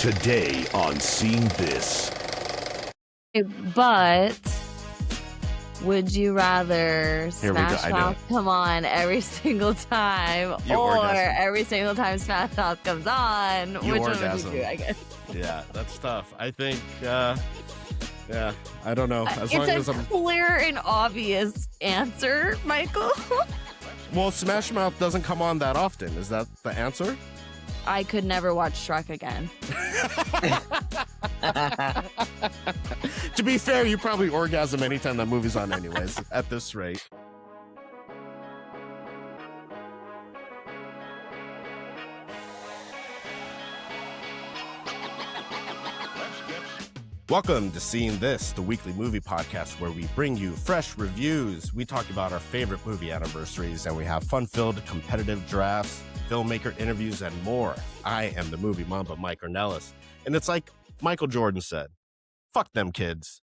Today on Seeing This. But would you rather Here we go. Smash I know Mouth come on every single time, You or orgasm. every single time Smash Mouth comes on? You Which one would orgasm. you do, I guess? Yeah, that's tough. I think, yeah, I don't know. As long It's as a clear and obvious answer, Michael. Well, Smash Mouth doesn't come on that often. Is that the answer? I could never watch Shrek again. To be fair, you probably orgasm anytime that movie's on anyways, at this rate. Welcome to Seeing This, the weekly movie podcast where we bring you fresh reviews. We talk about our favorite movie anniversaries, and we have fun-filled competitive drafts, filmmaker interviews, and more. I am the movie mamba, Mike Ornelas, and it's like Michael Jordan said, fuck them kids.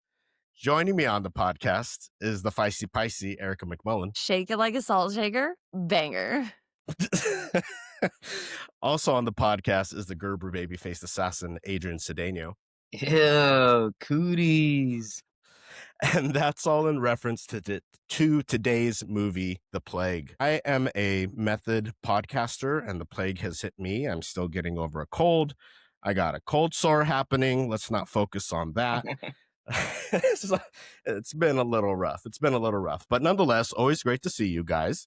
Joining me on the podcast is the feisty Pisces, Erica McMullen. Shake it like a salt shaker. Banger. Also on the podcast is the Gerber baby-faced assassin, Adrian Cedeno. Ew, cooties. And that's all in reference to today's movie, The Plague. I am a method podcaster, and the plague has hit me. I'm still getting over a cold. I got a cold sore happening. Let's not focus on that. It's been a little rough. But nonetheless, always great to see you guys.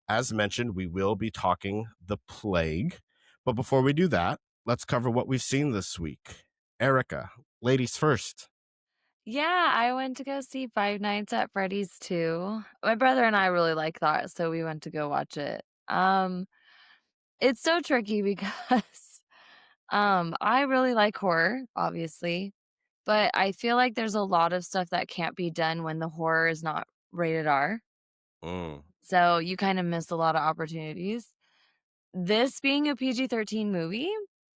As mentioned, we will be talking The Plague. But before we do that, let's cover what we've seen this week. Erica, ladies first. Yeah, I went to go see Five Nights at Freddy's 2. My brother and I really like that, so we went to go watch it. It's so tricky because I really like horror, obviously, but I feel like there's a lot of stuff that can't be done when the horror is not rated R. So you kind of miss a lot of opportunities. This being a PG-13 movie,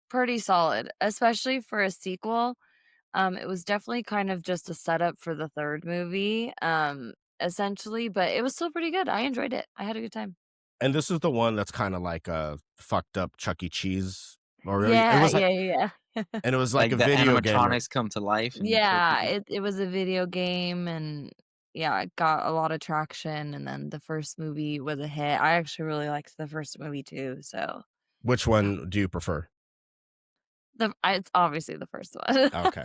pretty solid, especially for a sequel. It was definitely kind of just a setup for the third movie, essentially, but it was still pretty good. I enjoyed it. I had a good time. And this is the one that's kind of like a fucked up Chuck E. Cheese. Or Yeah, it was like, yeah. and it was like a the video game. animatronics come to life. And Yeah, it was a video game, and yeah, it got a lot of traction, and then the first movie was a hit. I actually really liked the first movie too, so. Which one do you prefer? It's obviously the first one. Okay.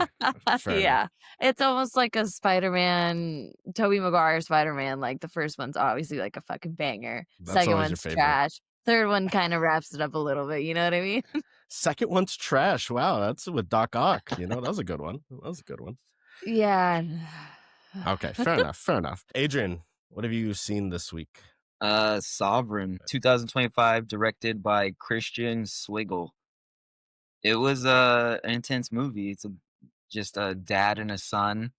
Fair Yeah. enough. It's almost like a Spider-Man, Tobey Maguire Spider-Man. Like the first one's obviously like a fucking banger. That's Second always your one's favorite. trash. Third one kind of wraps it up a little bit. You know what I mean? Second one's trash. Wow, that's with Doc Ock. That was a good one. Yeah. Okay, fair enough. Adrian, what have you seen this week? Sovereign, 2025, directed by Christian Swiggle. It was an intense movie. It's just a dad and a son,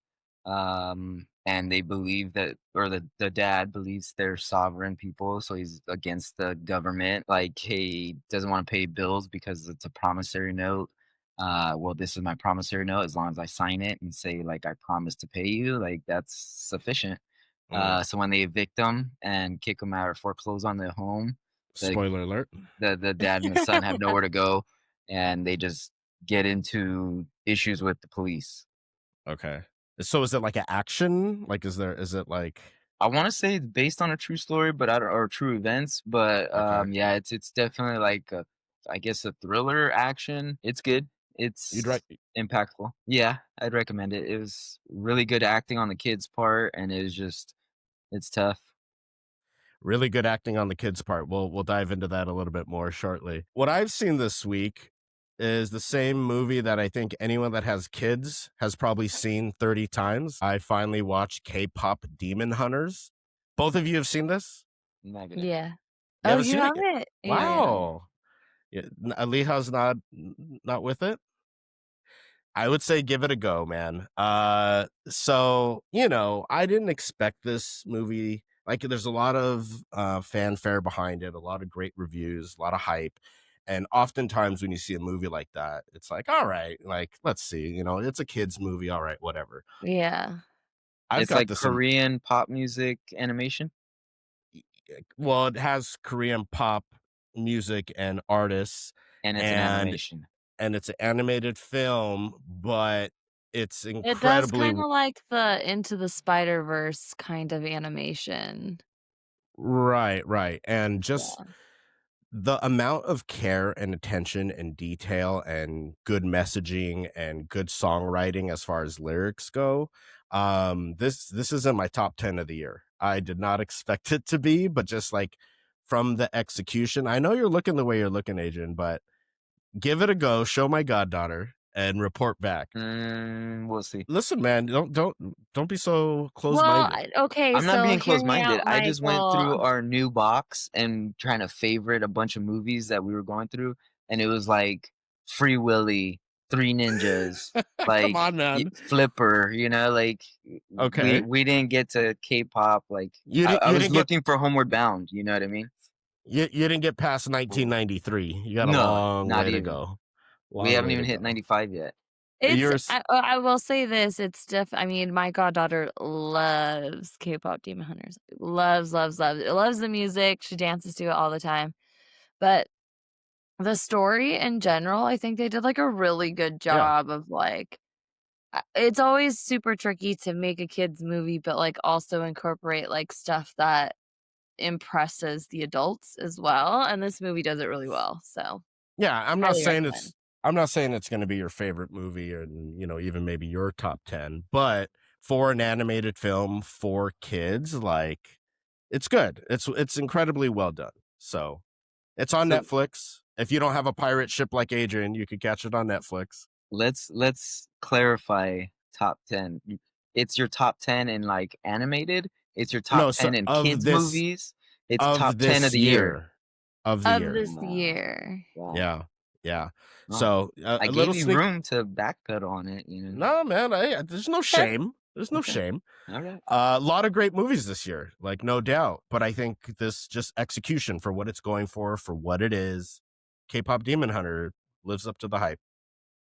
and they believe that, or the dad believes they're sovereign people, so he's against the government. Like, he doesn't want to pay bills because it's a promissory note. Well, this is my promissory note. As long as I sign it and say, like, I promise to pay you, like, that's sufficient. So when they evict them and kick them out or foreclose on their home, Spoiler alert. the dad and the son have nowhere to go, and they just get into issues with the police. Okay. So is it like an action? Like, is it like? I want to say it's based on a true story, but or true events. But Okay. yeah, it's definitely like I guess a thriller action. It's good. It's impactful. Yeah, I'd recommend it. It was really good acting on the kid's part, and it's tough. Really good acting on the kids' part. We'll dive into that a little bit more shortly. What I've seen this week is the same movie that I think anyone that has kids has probably seen 30 times. I finally watched K-pop Demon Hunters. Both of you have seen this? Negative. Yeah. You haven't You seen have it? it? Yeah. Wow. Yeah, Aliha's not with it. I would say give it a go, man. So, I didn't expect this movie. Like, there's a lot of fanfare behind it, a lot of great reviews, a lot of hype. And oftentimes when you see a movie like that, it's like, all right, like, let's see, it's a kid's movie. All right, whatever. Yeah. It's like Korean pop music animation. Well, it has Korean pop music and artists. And it's an animation. and it's an animated film, but it's It does incredibly kinda like the Into the Spider-Verse kind of animation. right, right, and just Yeah. the amount of care and attention and detail and good messaging and good songwriting as far as lyrics go, this is in my top 10 of the year. I did not expect it to be, but just, like, from the execution I know you're looking the way you're looking, Adrian, but give it a go, show my goddaughter, and report back. We'll see. Listen, man, don't be so Well, close-minded. okay, I'm not so being hear me close-minded. out, I just went through Michael. our new box and trying to favorite a bunch of movies that we were going through, and it was like Free Willy, Three Ninjas, Come like on, man. Flipper. Like we Okay. we didn't get to K-pop. Like You I, didn't I you was didn't get looking for Homeward Bound. You know what I mean? you didn't get past W- 1993. You got a No, long not way to even. go. We Long haven't way even to hit go. 95 yet. It's You're s I will say this, it's I mean, my goddaughter loves K-pop Demon Hunters. Loves, loves, loves it. Loves the music, she dances to it all the time. But the story in general, I think they did, like, a really good yeah. job of, like it's always super tricky to make a kids movie, but, like, also incorporate, like, stuff that impresses the adults as well, and this movie does it really well, so Yeah, highly recommend. I'm not saying it's gonna be your favorite movie and, even maybe your top 10, but for an animated film for kids, like, it's good. It's incredibly well done. So, it's on So Netflix. If you don't have a pirate ship like Adrian, you could catch it on Netflix. let's clarify top 10. It's your top 10 in like animated, it's your top No, so 10 in kids movies, it's top of 10 of this the year. year. Of the Of year. this Wow. year. Wow. Yeah, yeah. Wow. So, I a gave little you sneak room to backpedal on it. no, man, there's no Okay. shame. There's no Okay. shame. All right. A lot of great movies this year, like, no doubt, but I think this just execution for what it's going for what it is, K-pop Demon Hunter lives up to the hype.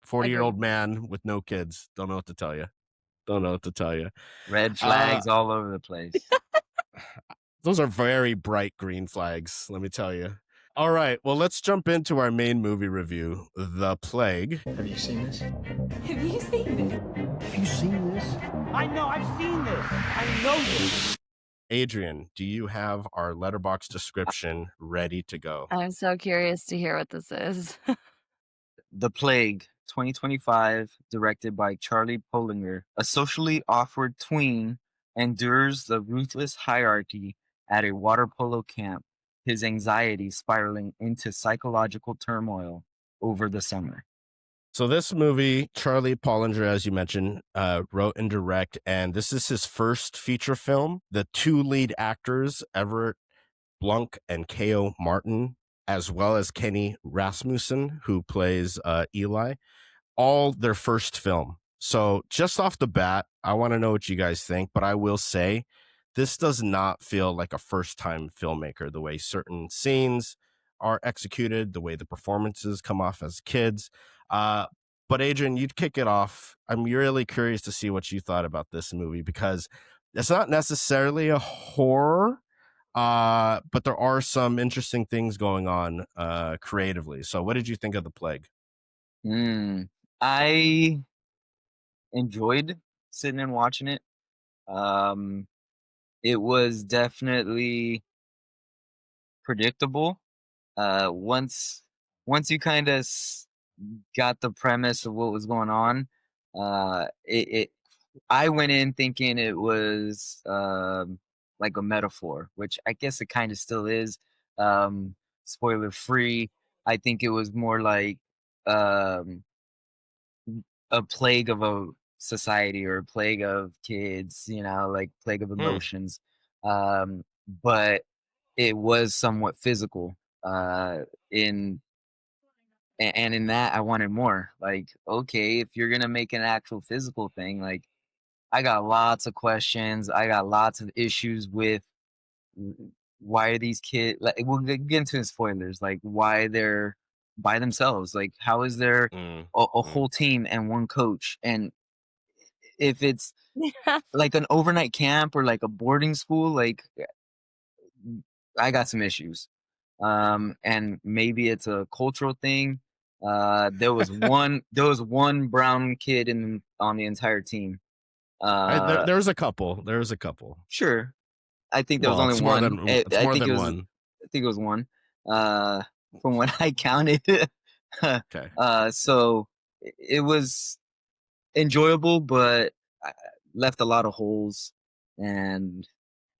40-year-old Agreed. man with no kids, don't know what to tell you. Don't know what to tell you. Red Uh, flags all over the place. those are very bright green flags, let me tell you. All right, well, let's jump into our main movie review, The Plague. Have you seen this? Have you seen this? Have you seen this? I know, I've seen this. I know this. Adrian, do you have our letterbox description ready to go? I'm so curious to hear what this is. The Plague, 2025, directed by Charlie Polinger. A socially awkward tween endures the ruthless hierarchy at a water polo camp, his anxiety spiraling into psychological turmoil over the summer. So this movie, Charlie Pollinger, as you mentioned, wrote and direct, and this is his first feature film. The two lead actors, Everett Blunk and K.O. Martin, as well as Kenny Rasmussen, who plays Eli, all their first film. So just off the bat, I want to know what you guys think, but I will say this does not feel like a first time filmmaker, the way certain scenes are executed, the way the performances come off as kids. Uh, but Adrian, you'd kick it off. I'm really curious to see what you thought about this movie because it's not necessarily a horror, but there are some interesting things going on creatively. So what did you think of The Plague? I enjoyed sitting and watching it. Um, it was definitely predictable. Once you kind of got the premise of what was going on, it I went in thinking it was like a metaphor, which I guess it kind of still is. Spoiler free. I think it was more like um, a plague of a society or a plague of kids, like plague of Hmm. emotions. But it was somewhat physical. In and in that I wanted more. Like, okay, if you're gonna make an actual physical thing, like I got lots of questions. I got lots of issues with why are these kids like we'll get into the spoilers, like why they're by themselves. Like, how is there Mm, a mm. whole team and one coach? And if it's Yeah. like an overnight camp or like a boarding school, like I got some issues. And maybe it's a cultural thing. There was one brown kid on the entire team. There was a couple. There was a couple. Sure. I think there was Well, only one. it's more than one. I think it was one. From what I counted. Okay. So it was enjoyable, but I left a lot of holes, and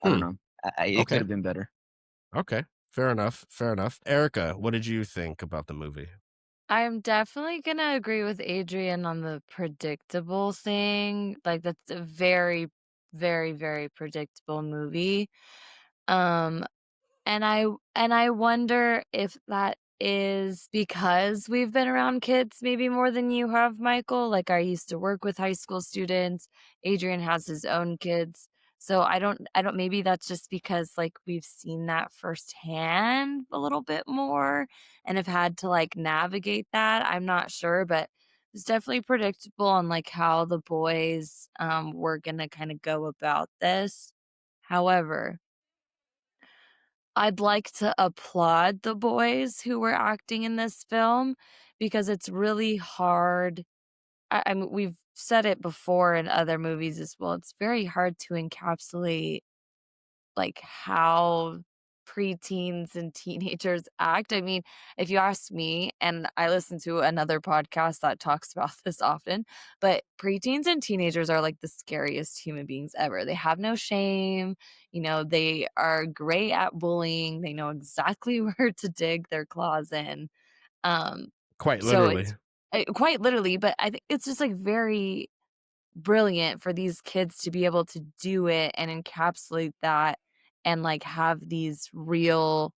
I don't know. It could have been better. Okay. Fair enough. Fair enough. Erica, what did you think about the movie? I'm definitely gonna agree with Adrian on the predictable thing. Like that's a very, very, very predictable movie. Um, and I wonder if that is because we've been around kids maybe more than you have, Michael. Like I used to work with high school students. Adrian has his own kids. So I don't maybe that's just because like we've seen that firsthand a little bit more and have had to like navigate that. I'm not sure, but it's definitely predictable on like how the boys were gonna kind of go about this. However, I'd like to applaud the boys who were acting in this film because it's really hard. I mean, we've said it before in other movies as well. It's very hard to encapsulate like how preteens and teenagers act. I mean, if you ask me, and I listen to another podcast that talks about this often, but preteens and teenagers are like the scariest human beings ever. They have no shame. They are great at bullying. They know exactly where to dig their claws in. Um, Quite so literally. it's quite literally, but I think it's just like very brilliant for these kids to be able to do it and encapsulate that and like have these real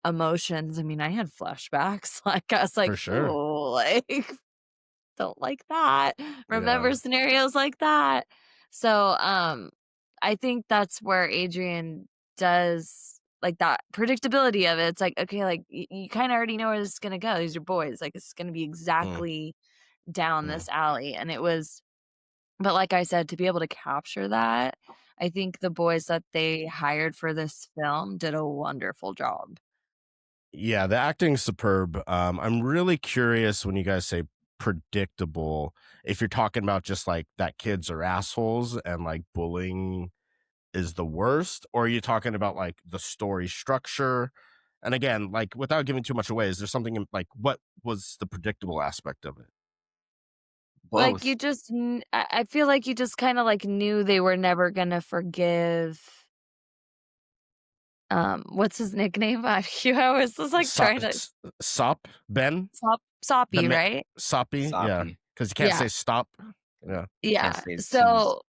emotions. I mean, I had flashbacks. Like I was For like, sure. oh, like don't like that. Remember Yeah. scenarios like that. So I think that's where Adrian does like that predictability of it. It's like, okay, like you kind of already know where this is gonna go. These are boys. Like it's gonna be Mm, exactly down mm. this alley. And it was but like I said, to be able to capture that, I think the boys that they hired for this film did a wonderful job. Yeah, the acting's superb. I'm really curious when you guys say predictable, if you're talking about just like that kids are assholes and like bullying is the worst, or are you talking about like the story structure? And again, like without giving too much away, is there something like what was the predictable aspect of it? Like, Both. I feel like you just kinda, like, knew they were never gonna forgive, what's his nickname? I was just, like, So, trying to Sop Ben, the Soppy, man, right? Soppy, yeah, Soppy. because you can't Yeah, say stop. Yeah, Can't yeah. say the T's. So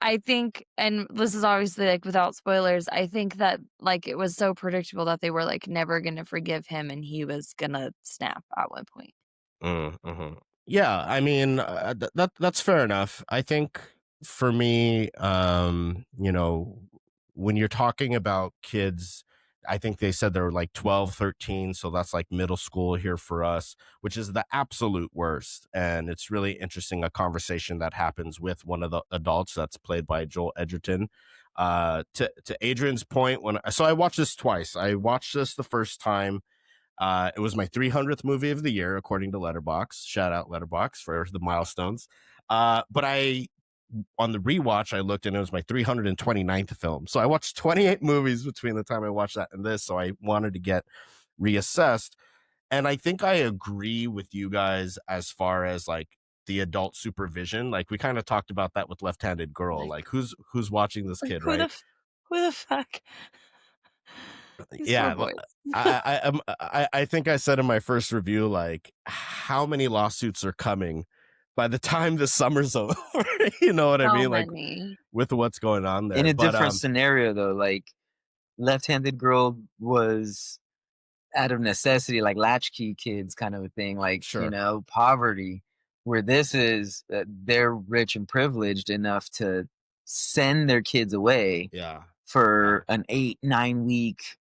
I think and this is obviously, like, without spoilers, I think that, like, it was so predictable that they were, like, never gonna forgive him and he was gonna snap at one point. mhm. Yeah. I mean, that's fair enough. I think for me, when you're talking about kids, I think they said they were like 12, 13, so that's like middle school here for us, which is the absolute worst. And it's really interesting a conversation that happens with one of the adults that's played by Joel Edgerton. To Adrian's point, I watched this twice. I watched this the first time. It was my 300th movie of the year, according to Letterbox. Shout out Letterbox for the milestones. But on the rewatch, I looked and it was my 329th film. So I watched 28 movies between the time I watched that and this. So I wanted to get reassessed. And I think I agree with you guys as far as like the adult supervision. Like we kind of talked about that with Left-Handed Girl. Like Like who's watching this like, kid, right? who the fuck? These poor Yeah, boys. I think I said in my first review, like, how many lawsuits are coming by the time the summer's over? You know what I So mean? Like many. with what's going on In there. a But different scenario though, like Left-Handed Girl was out of necessity, like latchkey kids kind of a thing, like, sure, poverty. Where this is, they're rich and privileged enough to send their kids away yeah, yeah. for an 8-9 week,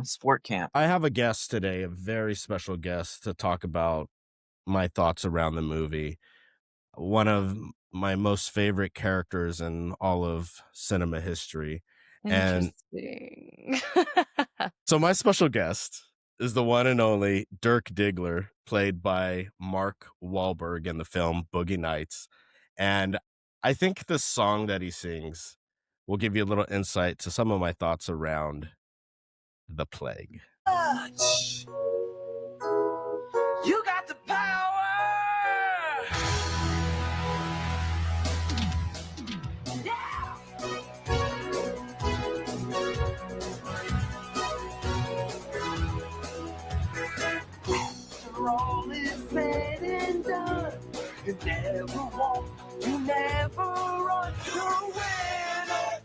sport camp. I have a guest today, a very special guest, to talk about my thoughts around the movie. One of my most favorite characters in all of cinema history. And Interesting. so my special guest is the one and only Dirk Diggler, played by Mark Wahlberg in the film Boogie Nights. And I think the song that he sings will give you a little insight to some of my thoughts around the plague. You got the power. Yeah. After all is said and done, you never walk, you never run, you're a winner.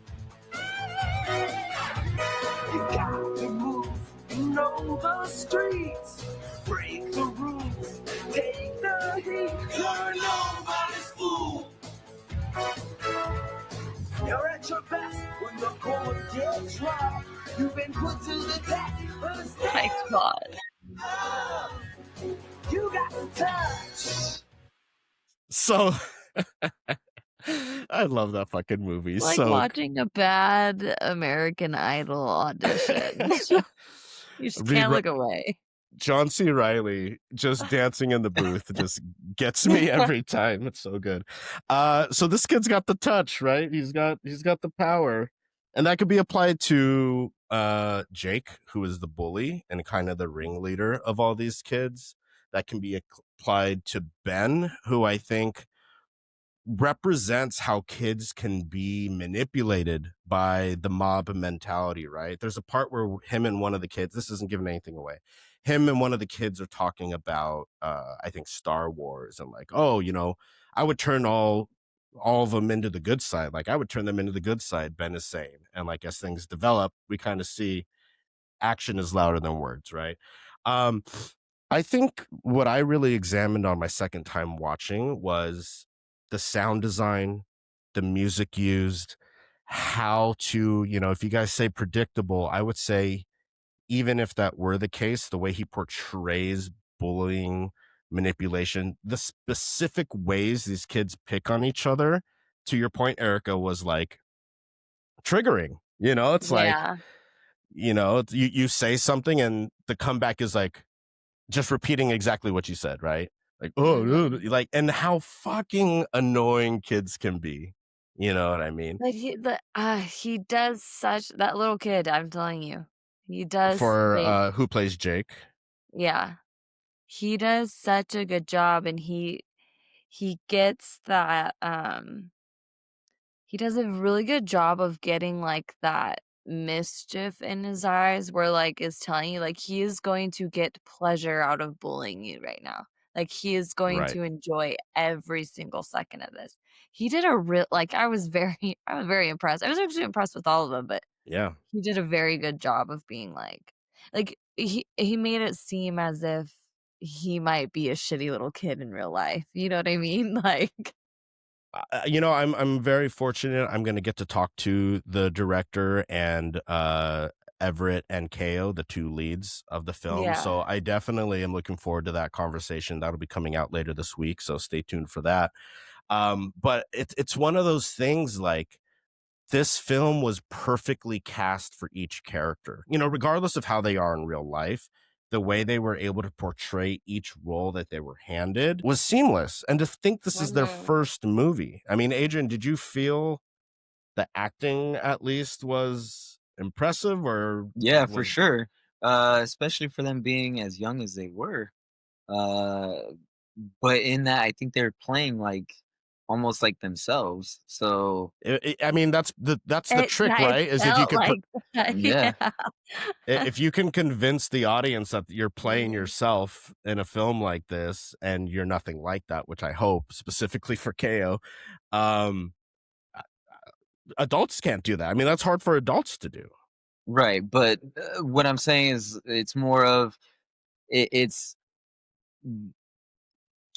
You got to move, you know the streets, break the rules, take the heat, you're nobody's fool. You're at your best when the going gets rough. You've been put to the test, but it's My God. you got the touch. So I love that fucking movie. Like So watching a bad American Idol audition. You just can't look away. John C. Reilly just dancing in the booth just gets me every time. It's so good. So this kid's got the touch, right? He's got the power, and that could be applied to Jake, who is the bully and kind of the ringleader of all these kids. That can be applied to Ben, who I think represents how kids can be manipulated by the mob mentality, right? There's a part where him and one of the kids, this isn't giving anything away, him and one of the kids are talking about I think Star Wars, and like, oh, I would turn all of them into the good side. Like, I would turn them into the good side, Ben is saying. And like, as things develop, we kind of see action is louder than words, right? I think what I really examined on my second time watching was the sound design, the music used, how to, if you guys say predictable, I would say, even if that were the case, the way he portrays bullying, manipulation, the specific ways these kids pick on each other, to your point, Erica, was like triggering. It's like, you say something and the comeback is like just repeating exactly what you said, right? Like, like, and how fucking annoying kids can be. You know what I mean? Like he does such that little kid, I'm telling you. He does For who plays Jake? Yeah. He does such a good job, and he gets that he does a really good job of getting like that mischief in his eyes where like is telling you like he is going to get pleasure out of bullying you right now. Like he is going Right. to enjoy every single second of this. He did a real like I was very impressed. I was actually impressed with all of them, but Yeah. he did a very good job of being like he made it seem as if he might be a shitty little kid in real life. You know what I mean? Like I'm very fortunate. I'm going to get to talk to the director and Everett and Ko, the two leads of the film. Yeah. So I definitely am looking forward to that conversation. That'll be coming out later this week, so stay tuned for that. But it's one of those things, like, this film was perfectly cast for each character, regardless of how they are in real life. The way they were able to portray each role that they were handed was seamless. And to think this is their first movie. I mean, Adrian, did you feel the acting at least was impressive? Or Yeah, for sure. Especially for them being as young as they were. But in that, I think they're playing like almost like themselves. So I mean, that's the trick, right? Is if you can like yeah. if you can convince the audience that you're playing yourself in a film like this, and you're nothing like that, which I hope, specifically for Ko, adults can't do that. I mean, that's hard for adults to do. Right, but what I'm saying is it's more of it's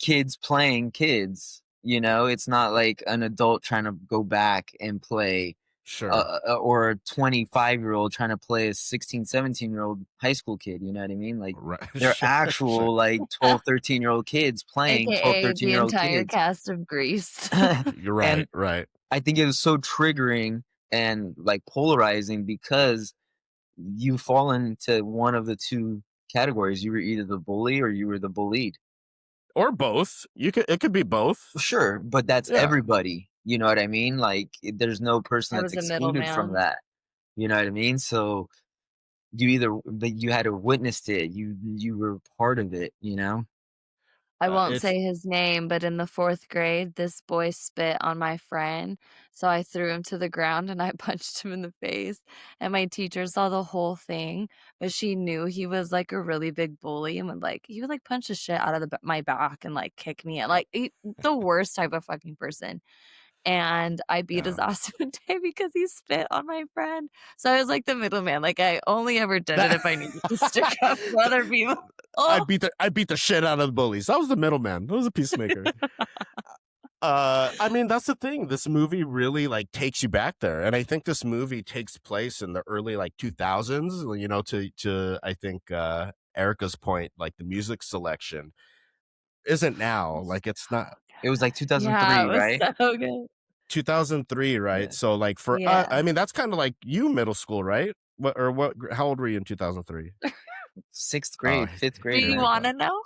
kids playing kids, it's not like an adult trying to go back and play Sure. or a 25-year-old trying to play a 16, 17-year-old high school kid, you know what I mean? Like Right. they're actual like 12, 13-year-old kids playing 12, AKA the 13-year-old entire kids. cast of Grease. You're right, And right. I think it was so triggering and like polarizing because you fall into one of the two categories. You were either the bully or you were the bullied. Or both. It could be both. Sure, but that's Yeah. everybody. You know what I mean? Like, there's no person I that's was a excluded from middleman. that. You know what I mean? So you had to witnessed it. You were part of it. You know. I won't It's say his name, but in the 4th grade, this boy spit on my friend, so I threw him to the ground and I punched him in the face, and my teacher saw the whole thing, but she knew he was, like, a really big bully and he would, like, punch the shit out of my back and, like, kick me, and, like, the worst type of fucking person, and I beat his yeah. ass one day because he spit on my friend, so I was, like, the middleman, like, I only ever did it if I needed to stick up for other people. I beat the shit out of the bullies. I was the middleman. I was a peacemaker. I mean, that's the thing. This movie really like takes you back there, and I think this movie takes place in the early like 2000s. You know, to I think Erica's point, like the music selection isn't now. Like it's not It was like Yeah, 2003, it was right? so good. 2003, right? Yeah. So like for Yeah. I mean, that's kind of like you middle school, right? What? How old were you in 2003? 6th Oh, grade, 5th Do grade, here you we man. go. wanna know?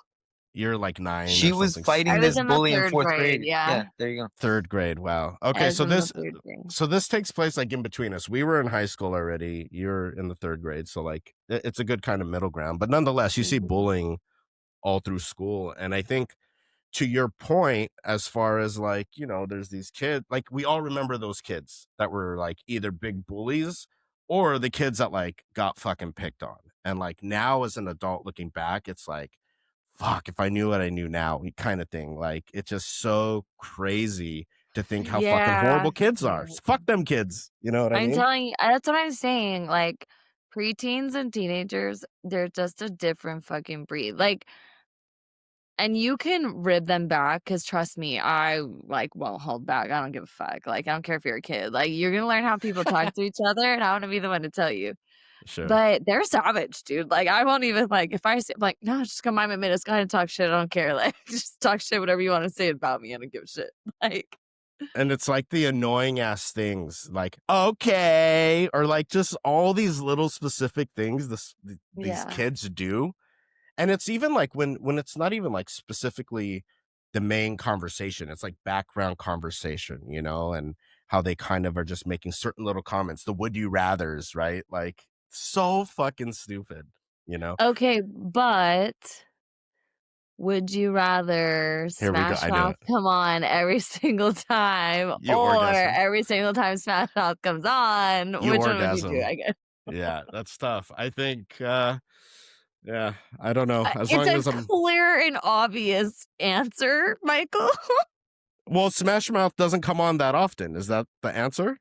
You're like 9 She or was something. I fighting was this in the bully in 3rd 4th grade, grade. yeah. Yeah, there you go. 3rd grade. Wow. I Okay, was so in the this 3rd grade. so this takes place like in between us. We were in high school already. You're in the 3rd grade, so like it's a good kind of middle ground. But nonetheless, you see Mhm. bullying all through school, and I think to your point, as far as like there's these kids. Like we all remember those kids that were like either big bullies or the kids that like got fucking picked on. And like now, as an adult looking back, it's like, fuck, if I knew what I knew now, kind of thing. Like it's just so crazy to think how fucking Yeah, horrible kids yeah. are. Fuck them kids. You know what I I'm mean? telling you that's what I'm saying, like, preteens and teenagers, they're just a different fucking breed, like and you can rib them back, cause trust me, I, like, won't hold back, I don't give a fuck, like, I don't care if you're a kid, like, you're gonna learn how people talk to each other, and I wanna be the one to tell you. Sure. But they're savage, dude, like, I won't even, like, if I say like, "No, just come mind my business, go ahead and talk shit, I don't care," like, just talk shit whatever you wanna say about me, I don't give a shit, like And it's like the annoying ass things, like okay, or like just all these little specific things these Yeah. kids do. And it's even like when it's not even like specifically the main conversation, it's like background conversation, and how they kind of are just making certain little comments, the would you rathers, right? Like so fucking stupid. Okay, but would you rather Here we go. Smash I knew Mouth it. come on every single time You or orgasm. every single time Smash Mouth comes on? You Which one would you do, orgasm. I guess? Yeah, that's tough. I think yeah, I don't know. As It's long a as I'm clear and obvious answer, Michael. Well, Smash Mouth doesn't come on that often. Is that the answer?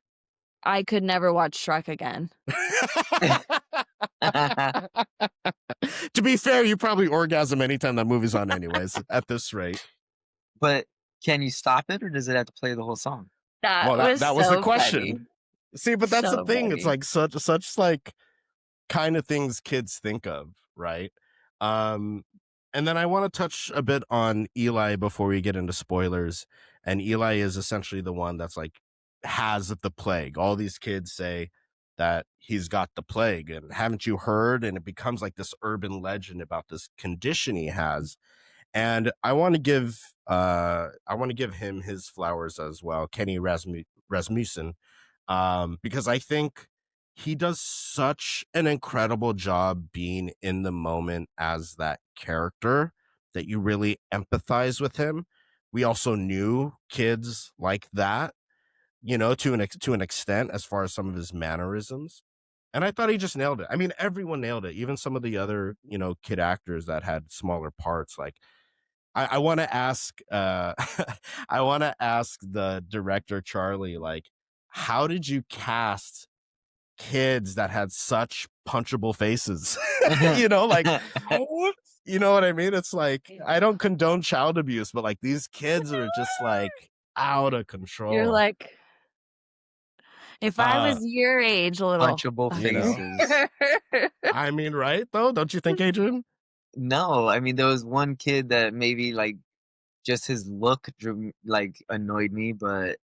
I could never watch Shrek again. To be fair, you probably orgasm anytime that movie's on anyways, at this rate. But can you stop it, or does it have to play the whole song? That Well, was that was the so funny. question. See, but that's the So thing. It's funny. like such like kind of things kids think of, right? And then I want to touch a bit on Eli before we get into spoilers. And Eli is essentially the one that's like has the plague. All these kids say that he's got the plague, and haven't you heard? And it becomes like this urban legend about this condition he has. And I want to give him his flowers as well, Kenny Rasmussen, because I think he does such an incredible job being in the moment as that character that you really empathize with him. We also knew kids like that, to an extent, as far as some of his mannerisms. And I thought he just nailed it. I mean, everyone nailed it. Even some of the other, kid actors that had smaller parts. Like, I want to ask, I want to ask the director Charlie, like, how did you cast kids that had such punchable faces? Like, you know what I mean? It's like, I don't condone child abuse, but like these kids are just like out of control. You're like, if I was your age, little Punchable fucker. faces. I mean, right though? Don't you think, Adrian? No, I mean there was one kid that maybe like just his look like annoyed me, but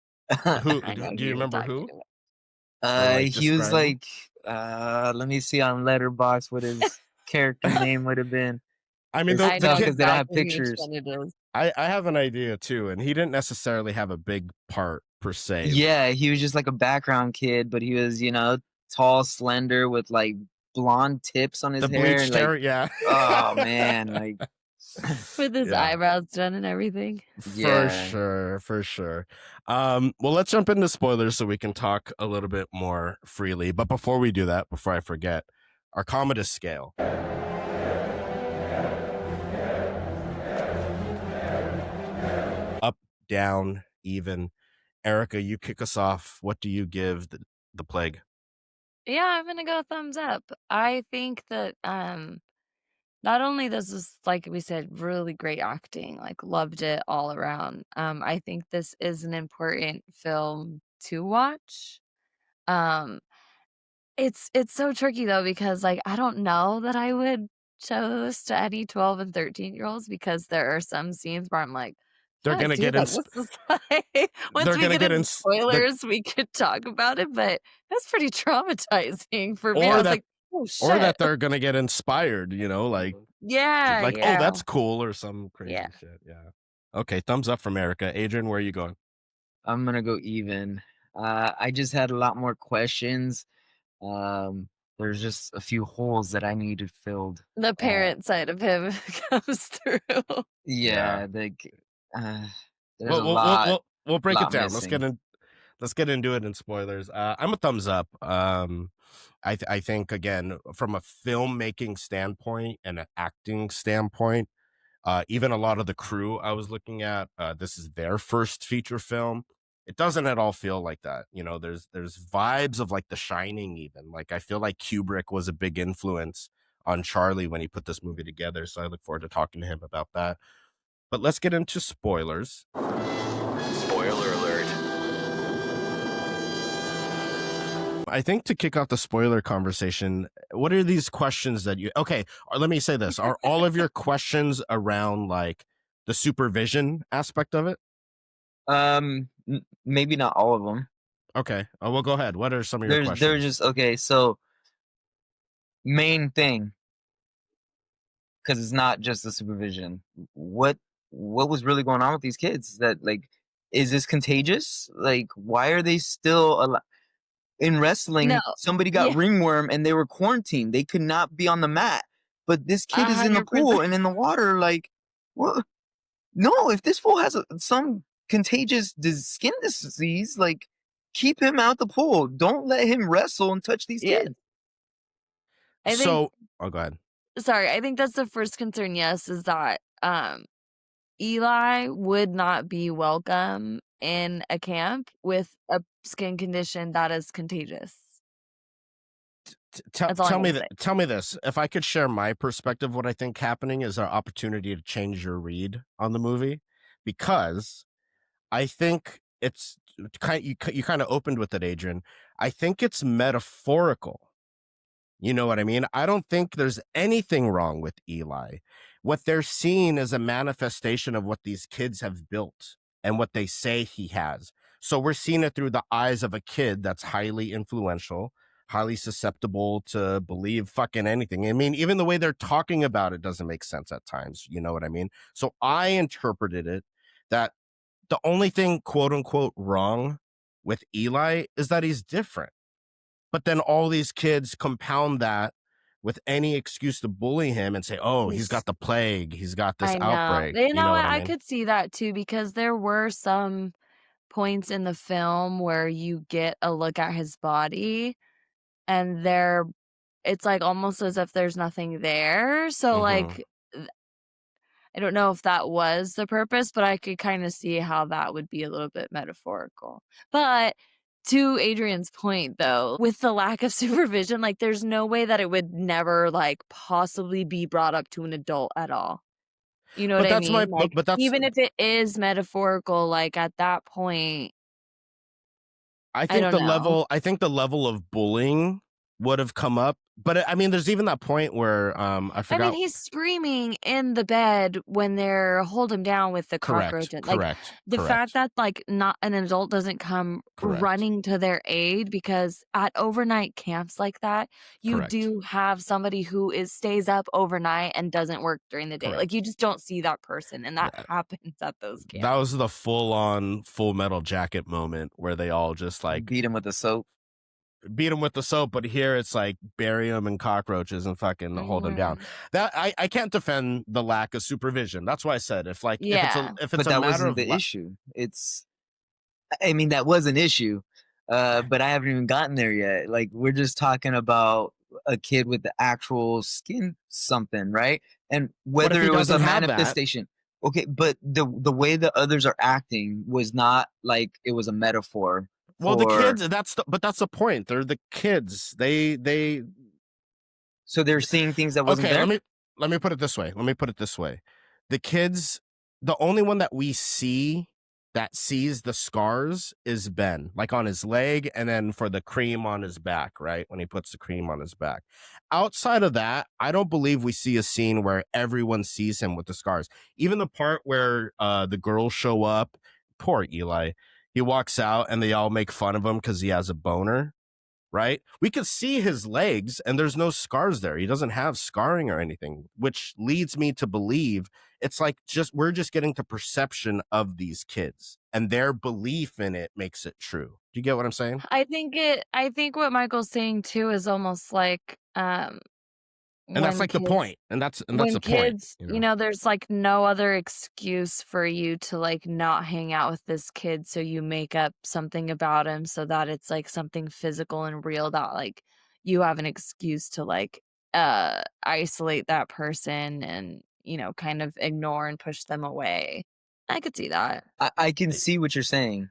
Who I know do who you you're remember talking who? about. Or like he was describe him? like let me see on Letterboxd what his character name would have been. I mean, It's I tough know because they don't have exactly which pictures. one it is. I have an idea too, and he didn't necessarily have a big part per se. Yeah, he was just like a background kid, but he was, tall, slender with like blonde tips on his The hair. bleached And, like, hair, yeah. oh man, like With his Yeah. eyebrows done and everything. For sure. Well, let's jump into spoilers so we can talk a little bit more freely. But before we do that, before I forget, our Commodus Scale. Up, down, even. Erica, you kick us off. What do you give the plague? Yeah, I'm gonna go thumbs up. I think that not only this is, like we said, really great acting, like loved it all around. I think this is an important film to watch. Um it's so tricky though because like I don't know that I would show this to any 12 and 13-year-olds because there are some scenes where I'm like, They're "God, gonna get dude, in. like what's this like?" Once They're we gonna get get in. into spoilers, we could talk about it, but that's pretty traumatizing for me. I Or was that, like, "Oh or that shit." they're gonna get inspired. Like Yeah, oh, yeah. that's cool, or some crazy Yeah. shit. Yeah. Okay, thumbs up from Erica. Adrian, where are you going? I'm gonna go even. I just had a lot more questions. There's just a few holes that I needed filled. The parent side of him comes through. Yeah, like there's Well, a lot we'll break it down. missing. Let's get into it in spoilers. I'm a thumbs up. I think again from a filmmaking standpoint and an acting standpoint, even a lot of the crew I was looking at, this is their first feature film. It doesn't at all feel like that. There's vibes of like The Shining even. Like I feel like Kubrick was a big influence on Charlie when he put this movie together. So I look forward to talking to him about that. But let's get into spoilers. Spoiler alert. I think to kick off the spoiler conversation, what are these questions that let me say this. Are all of your questions around like the supervision aspect of it? Maybe not all of them. Okay. Well, go ahead. What are some of your They're questions? just okay. So main thing, because it's not just the supervision. What was really going on with these kids? That like, is this contagious? Like, why are they still in wrestling? No. Somebody got Yeah. ringworm and they were quarantined. They could not be on the mat. But this kid is in the 100%. pool and in the water. Like, what? No, if this fool has some contagious skin disease, like, keep him out the pool. Don't let him wrestle and touch these Yeah. kids. I think go ahead. sorry, I think that's the first concern, yes, is that Eli would not be welcome in a camp with a skin condition that is contagious. That's all I'm Tell me gonna say. tell me this. If I could share my perspective, what I think happening is our opportunity to change your read on the movie, because I think it's you kind of opened with it, Adrian. I think it's metaphorical. You know what I mean? I don't think there's anything wrong with Eli. What they're seeing is a manifestation of what these kids have built and what they say he has. So we're seeing it through the eyes of a kid that's highly influential, highly susceptible to believe fucking anything. I mean, even the way they're talking about it doesn't make sense at times. You know what I mean? So I interpreted it that the only thing, quote unquote, wrong with Eli is that he's different. But then all these kids compound that with any excuse to bully him and say, "Oh, he's got the plague. He's got this I know. outbreak." You You know know what? what I I mean? could see that too because there were some points in the film where you get a look at his body and it's like almost as if there's nothing there. So Mhm. like I don't know if that was the purpose, but I could kind of see how that would be a little bit metaphorical. But to Adrian's point though, with the lack of supervision, like there's no way that it would never like possibly be brought up to an adult at all. You know what But I that's mean? my Like but that's even if it is metaphorical, like at that point, I I think don't know. the level of bullying would have come up. But I mean, there's even that point where I I mean, forgot. he's screaming in the bed when they're hold him down with the Correct, cockroach. And like correct, the fact correct, that like not an adult doesn't come correct, running to their aid, because at overnight camps like that, you correct, do have somebody who stays up overnight and doesn't work during the day. Like correct. you just don't see that person, and that That, happens at those that camps. was the full-on Full Metal Jacket moment where they all just like Beat him with the soap. beat him with the soap, but here it's like bury him in cockroaches and fucking hold him down. Mhm. That I can't defend the lack of supervision. That's why I said if Yeah. it's But a that matter wasn't of the issue. I mean, that was an issue. But I haven't even gotten there yet. Like, we're just talking about a kid with the actual skin something, right? And But if whether he it was a doesn't have that, manifestation. Okay, but the way the others are acting was not like it was a metaphor well, the for. kids. That's the point. They're the kids. They. So they're seeing things that wasn't Okay, there. let me put it this way. The kids, the only one that we see that sees the scars is Ben, like on his leg, and then for the cream on his back, right? When he puts the cream on his back. Outside of that, I don't believe we see a scene where everyone sees him with the scars. Even the part where the girls show up, poor Eli, he walks out and they all make fun of him because he has a boner. Right? We could see his legs and there's no scars there. He doesn't have scarring or anything, which leads me to believe it's like we're just getting the perception of these kids and their belief in it makes it true. Do you get what I'm saying? I think what Michael's saying too is almost like And that's when like the kids point. And that's when the point, kids, you know. there's like no other excuse for you to like not hang out with this kid, so you make up something about him so that it's like something physical and real, that like you have an excuse to like isolate that person and kind of ignore and push them away. I could see that. I can see what you're saying.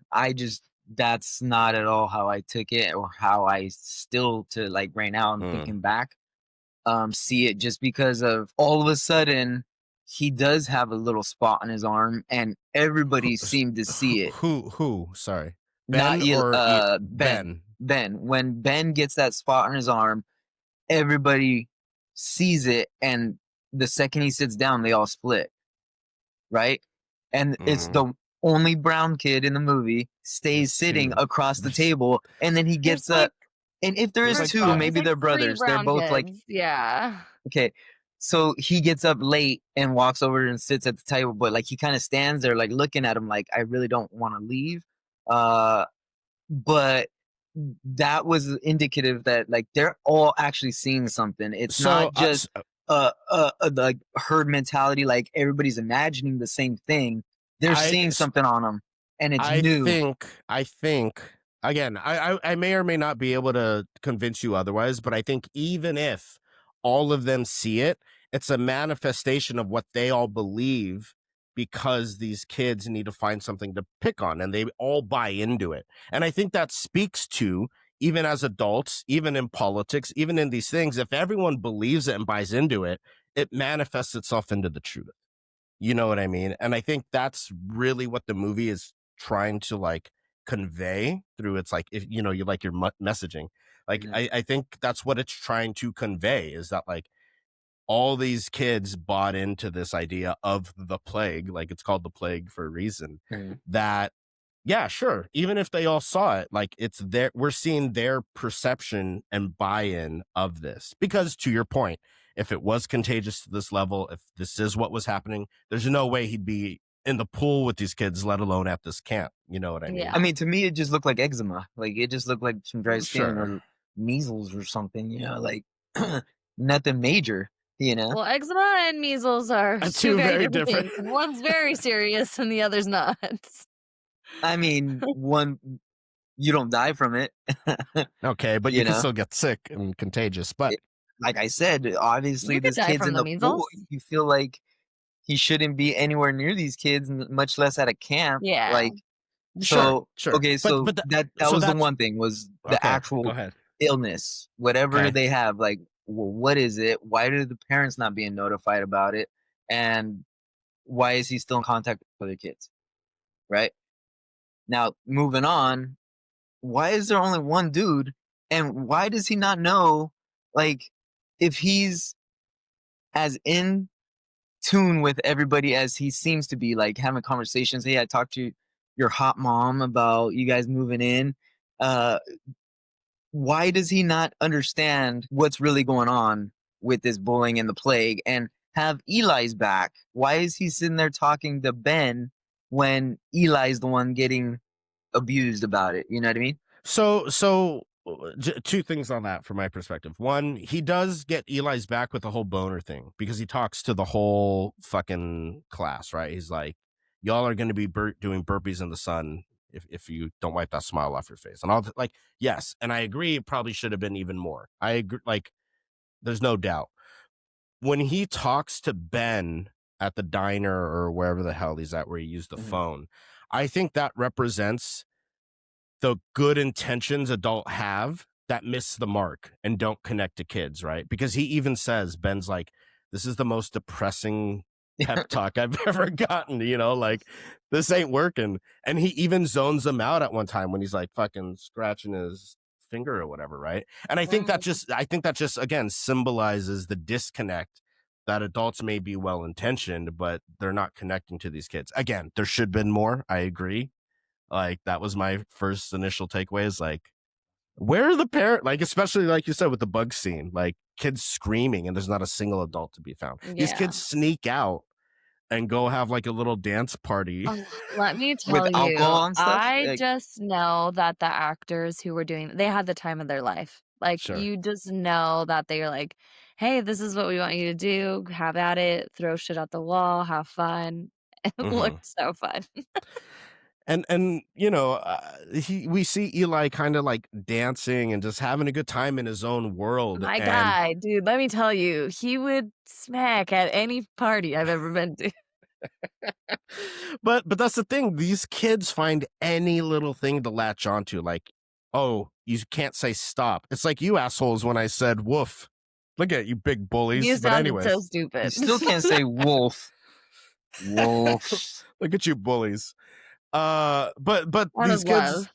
That's not at all how I took it, or how I still, to like right now, I'm thinking back, see it, just because of all of a sudden he does have a little spot on his arm and everybody seemed to see it. Who? Sorry. Not Ben you, or Ben. When Ben gets that spot on his arm, everybody sees it, and the second he sits down, they all split, right? And it's Mhm. the only brown kid in the movie stays sitting Two. across the table, and then he gets There's like up. And if there There's is like two, five. there's maybe like they're 3 brothers. They're brown both like, kids. Yeah. okay. So he gets up late and walks over and sits at the table, but like he kind of stands there, like looking at him, like, I really don't want to leave. But that was indicative that like they're all actually seeing something. It's not just like herd mentality, like everybody's imagining the same thing. They're seeing something on them, and it's new. I think again, I may or may not be able to convince you otherwise, but I think even if all of them see it, it's a manifestation of what they all believe, because these kids need to find something to pick on and they all buy into it. And I think that speaks to, even as adults, even in politics, even in these things, if everyone believes it and buys into it, it manifests itself into the truth. You know what I mean? And I think that's really what the movie is trying to like convey through its like, if you like your messaging. Like, Yeah. I think that's what it's trying to convey, is that like all these kids bought into this idea of the plague, like it's called the plague for a reason. That, yeah, sure, even if they all saw it, like it's we're seeing their perception and buy-in of this. Because to your point, if it was contagious to this level, if this is what was happening, there's no way he'd be in the pool with these kids, let alone at this camp. You know what I mean? Yeah. I mean, to me, it just looked like eczema. Like it just looked like some dry skin Sure. or measles or something. Like nothing major. Well, eczema and measles are two very different things. One's very serious and the other's not. I mean, one, you don't die from it. Okay, but you can still get sick and contagious. But like I said, obviously, You could this die kid's from in the the measles. pool. You feel like he shouldn't be anywhere near these kids, much less at a camp. Yeah. Like, sure. Okay, so but that was the one thing, was the okay, actual go ahead. illness, whatever Okay. they have. Like, well, what is it? Why are the parents not being notified about it? And why is he still in contact with other kids? Right? Now, moving on, why is there only one dude And why does he not know, like, if he's as in tune with everybody as he seems to be, like having conversations? Hey, I talked to your hot mom about you guys moving in. Uh, why does he not understand what's really going on with this bullying and the plague and have Eli's back? Why is he sitting there talking to Ben when Eli's the one getting abused about it? You know what I mean? So two things on that from my perspective. One, he does get Eli's back with the whole boner thing because he talks to the whole fucking class, right? He's like, y'all are going to be doing burpees in the sun if you don't wipe that smile off your face. And all like, yes. And I agree. It probably should have been even more. I agree. Like, there's no doubt. When he talks to Ben at the diner or wherever the hell he's at, where he used the phone, I think that represents the good intentions adults have that miss the mark and don't connect to kids, right? Because he even says, Ben's like, this is the most depressing pep talk I've ever gotten, like, this ain't working. And he even zones them out at one time when he's like fucking scratching his finger or whatever, right? And I think that just again symbolizes the disconnect that adults may be well intentioned, but they're not connecting to these kids. Again, there should have been more. I agree. Like, that was my first initial takeaway, is like, where are the parents? Like, especially like you said with the bug scene, like kids screaming and there's not a single adult to be found. These kids sneak out and go have like a little dance party. Let me With tell you, alcohol and stuff? I Like, just know that the actors who were doing, they had the time of their life. Like, Sure. you just know that they are like, hey, this is what we want you to do. Have at it. Throw shit at the wall. Have fun. It looked so fun. And we see Eli kind of like dancing and just having a good time in his own world. My and guy, dude, let me tell you, he would smack at any party I've ever been to. but that's the thing, these kids find any little thing to latch onto, like, oh, you can't say stop. It's like you assholes when I said woof. Look at you, big bullies. You But sounded anyways, so you stupid. still can't say wolf. Wolf. look at you, bullies. But Out these of kids,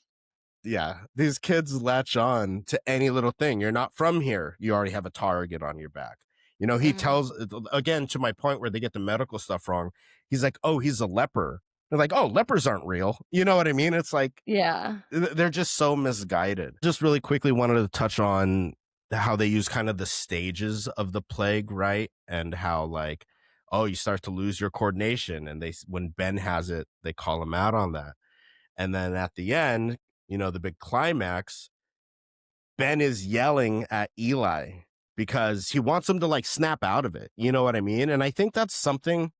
love. these kids latch on to any little thing. You're not from here. You already have a target on your back. He tells, again, to my point where they get the medical stuff wrong. He's like, oh, he's a leper. They're like, oh, lepers aren't real. You know what I mean? It's like, Yeah. they're just so misguided. Just really quickly wanted to touch on how they use kind of the stages of the plague, right? And how, like, oh, you start to lose your coordination. And when Ben has it, they call him out on that. And then at the end, the big climax, Ben is yelling at Eli because he wants him to like snap out of it. You know what I mean? And I think that's something,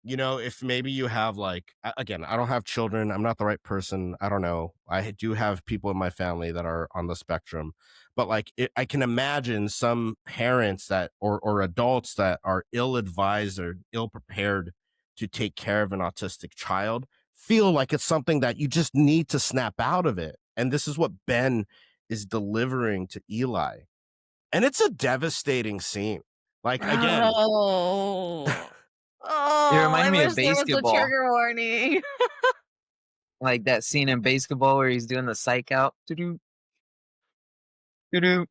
if maybe you have like, again, I don't have children. I'm not the right person. I don't know. I do have people in my family that are on the spectrum, but like, I can imagine some parents that, or adults that are ill-advised or ill-prepared to take care of an autistic child, feel like it's something that you just need to snap out of it. And this is what Ben is delivering to Eli. And it's a devastating scene. Like, again, Oh, It reminded I me wish of there was a basketball. trigger warning. Like that scene in basketball where he's doing the psych out. Doo-doo. Doo-doo.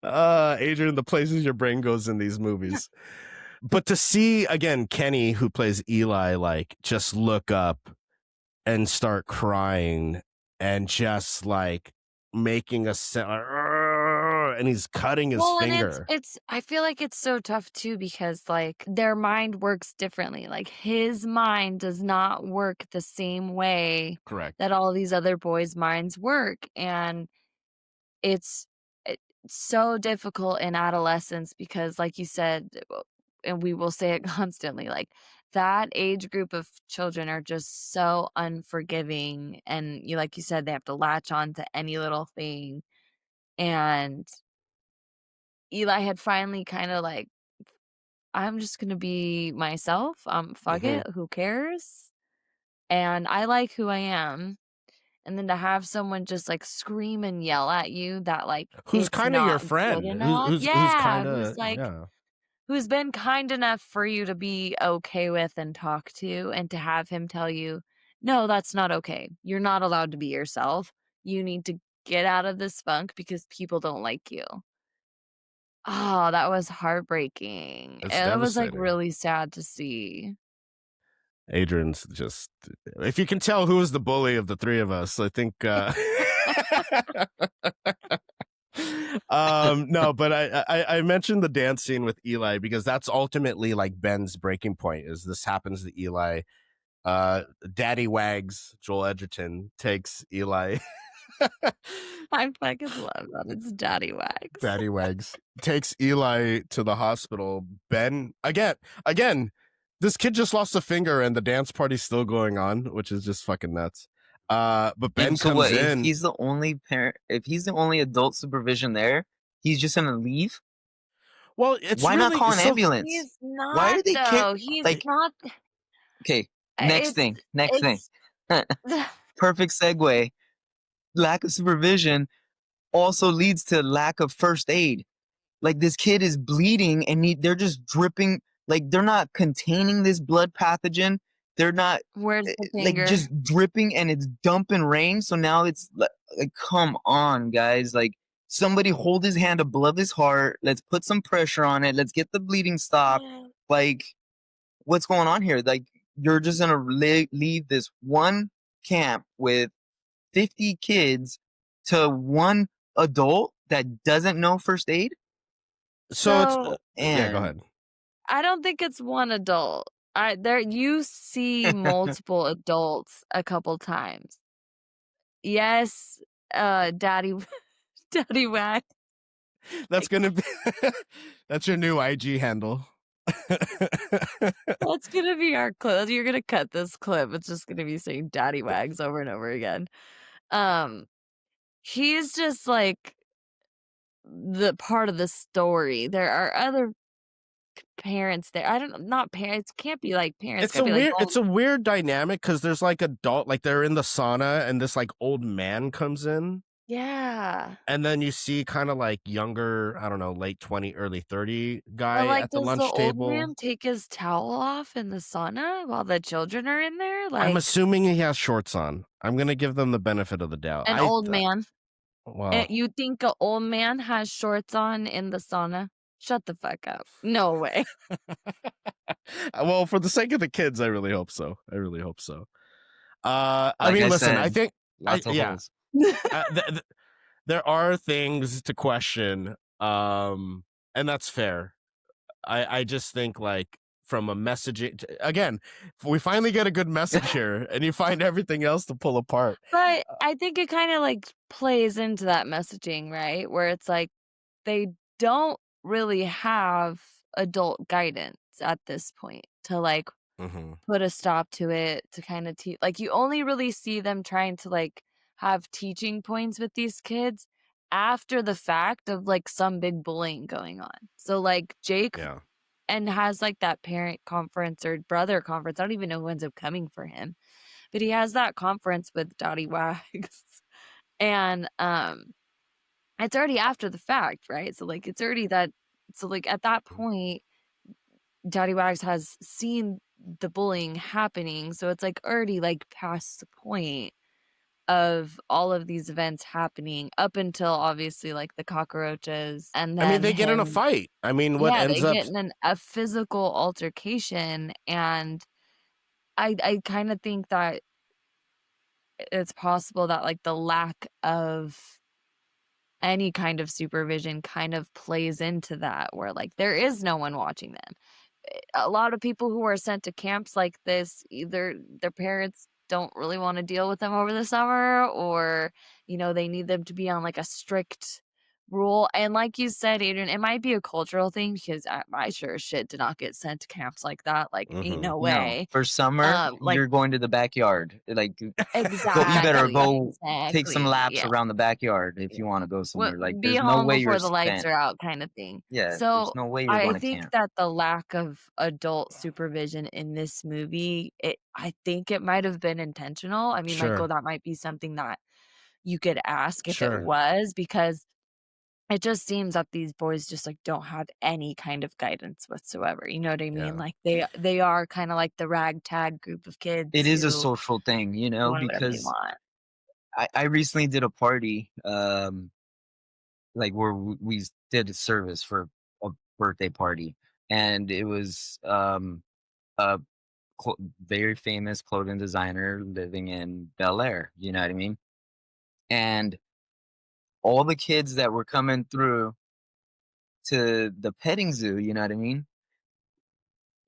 Adrian, the places your brain goes in these movies. But to see, again, Kenny, who plays Eli, like, just look up and start crying and just like making a sound, and he's cutting his And finger. it's I feel like it's so tough too because like their mind works differently. Like his mind does not work the same way Correct. that all these other boys' minds work. And it's so difficult in adolescence because like you said, and we will say it constantly, like that age group of children are just so unforgiving. And like you said, they have to latch on to any little thing. And Eli had finally kind of like, I'm just gonna be myself. Fuck it. Who cares? And I like who I am. And then to have someone just like scream and yell at you that like Who's it's kind of your not good friend? enough. Who's Yeah, kind who's of, like yeah. who's been kind enough for you to be okay with and talk to, and to have him tell you, no, that's not okay. You're not allowed to be yourself. You need to get out of this funk because people don't like you. Oh, that was heartbreaking. It's It was, like, devastating. really sad to see. Adrian's just if you can tell who was the bully of the three of us, I think no, but I mentioned the dance scene with Eli because that's ultimately like Ben's breaking point is this happens to Eli. Daddy Wags, Joel Edgerton, takes Eli. I fucking love that. It's Daddy Wags. Daddy Wags takes Eli to the hospital. Ben again, this kid just lost a finger and the dance party's still going on, which is just fucking nuts. But Ben So comes what? If in. he's the only parent, if he's the only adult supervision there, he's just gonna leave. Well, it's Why not really call an so ambulance? He's Why not, are they though. He's like? not. Okay, next It's thing. Next thing. it's Perfect segue. Lack of supervision also leads to lack of first aid. Like this kid is bleeding and they're just dripping. Like they're not containing this blood pathogen. They're not where's the like finger? just dripping and it's dumping rain. So now it's like, come on, guys. Like somebody hold his hand above his heart. Let's put some pressure on it. Let's get the bleeding stopped. Like, what's going on here? Like, you're just gonna leave this one camp with 50 kids to one adult that doesn't know first aid? So it's So yeah, go And ahead. I don't think it's one adult. You see multiple adults a couple times. Yes, Daddy Daddy Wack. That's gonna be that's your new IG handle. That's gonna be our clip. You're gonna cut this clip. It's just gonna be saying Daddy Wags over and over again. Um, he's just like the part of the story. There are other parents there. I don't not parents. Can't be like parents. It's Gotta a be like weird all it's a weird dynamic because there's like adult like they're in the sauna and this like old man comes in yeah. and then you see kind of like younger, I don't know, late 20, early 30 guy But like, at the does the lunch old table. man take his towel off in the sauna while the children are in there? I'm Like assuming he has shorts on. I'm gonna give them the benefit of the doubt. an old man. Well, You think an old man has shorts on in the sauna? Shut the fuck up. No way. well, for the sake of the kids, I really hope so. I really hope so. I like mean, I listen, I said, think lots of yeah, holes. there are things to question, and that's fair. I just think like from a messaging again, we finally get a good message here, and you find everything else to pull apart. But I think it kind of like plays into that messaging, right? Where it's like they don't really have adult guidance at this point to like Mm-hmm. put a stop to it, to kind of teach. Like you only really see them trying to like have teaching points with these kids after the fact of like some big bullying going on. So like Jake Yeah. and has like that parent conference or brother conference. I don't even know who ends up coming for him, but he has that conference with Dottie Wags, and it's already after the fact, right? So like it's already that. So like at that point, Dottie Wags has seen the bullying happening, so it's like already like past the point of all of these events happening up until obviously like the cockroaches and I mean, then they get in a him. fight. I mean, what Yeah, they ends up get in a physical altercation, and I kinda think that it's possible that, like, the lack of any kind of supervision kind of plays into that, where, like, there is no one watching them. A lot of people who are sent to camps like this, either their parents don't really wanna deal with them over the summer or, they need them to be on, like, a strict rule, and like you said, Adrian, it might be a cultural thing because I sure as shit did not get sent to camps like that, like, ain't Mhm. no No, way. for summer, Like you're going to the backyard. Like, you better exactly, go take some exactly, laps yeah. around the backyard if you want to go W somewhere. Like, Be there's no home way you're before the lights spent. are out kinda thing. Yeah, there's So, no way you're I going to think camp. that the lack of adult supervision in this movie, I think it might have been intentional. I mean, Michael, Sure. that might be something that you could ask if it Sure. was, because it just seems that these boys just, like, don't have any kind of guidance whatsoever, you know what I mean? Yeah. Like, they are kinda like the ragtag group of kids It is a who social thing, doing whatever they because want. I recently did a party, like where we did a service for a birthday party, and it was a very famous clothing designer living in Bel Air. You know what I mean? And all the kids that were coming through to the petting zoo, you know what I mean,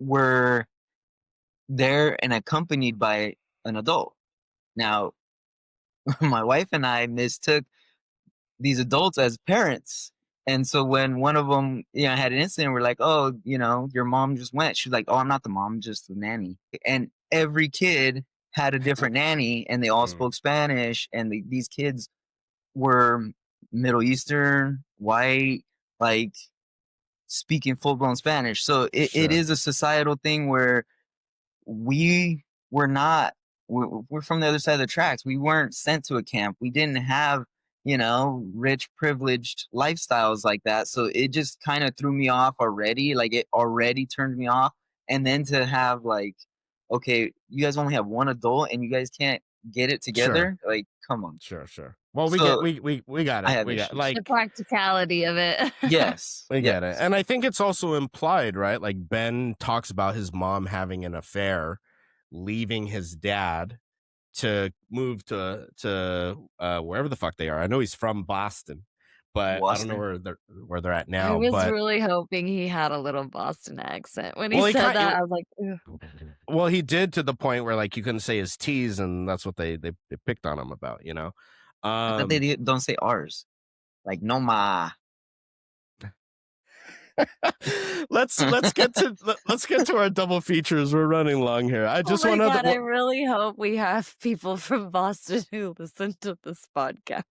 were there and accompanied by an adult. Now, my wife and I mistook these adults as parents. And so when one of them, had an incident, we're like, "Oh, your mom just went." She's like, "Oh, I'm not the mom, just the nanny." And every kid had a different nanny, and they all Mm. spoke Spanish. And these kids were Middle Eastern, white, like speaking full blown Spanish. So it Sure. is a societal thing where we were not. We're from the other side of the tracks. We weren't sent to a camp. We didn't have rich, privileged lifestyles like that. So it just kind of threw me off already. Like it already turned me off. And then to have like, okay, you guys only have one adult and you guys can't get it Sure. together. Like, come on. Sure. Well, we So got I it. have We got issues. like The practicality of it. Yes. we get it, yes. and I think it's also implied, right? Like Ben talks about his mom having an affair, leaving his dad to move to wherever the fuck they are. I know he's from Boston, but I don't know Boston. where they're at I now. was But really hoping he had a little Boston accent. When he well, said that, I was like, "Ugh." well, he did to the point where like you couldn't say his T's, and that's what they picked on him about, you know. I thought they don't say ours. Like, no ma. let's get to our double features. We're running long here. I just Oh my want God, to. I really hope we have people from Boston who listen to this podcast.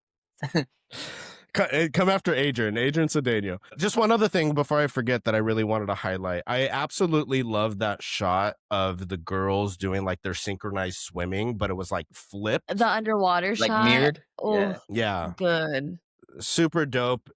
Come after Adrian Cedeno. Just one other thing before I forget that I really wanted to highlight. I absolutely love that shot of the girls doing like their synchronized swimming, but it was like flipped. The underwater Like shot. mirrored? Oh, Yeah. good. Super dope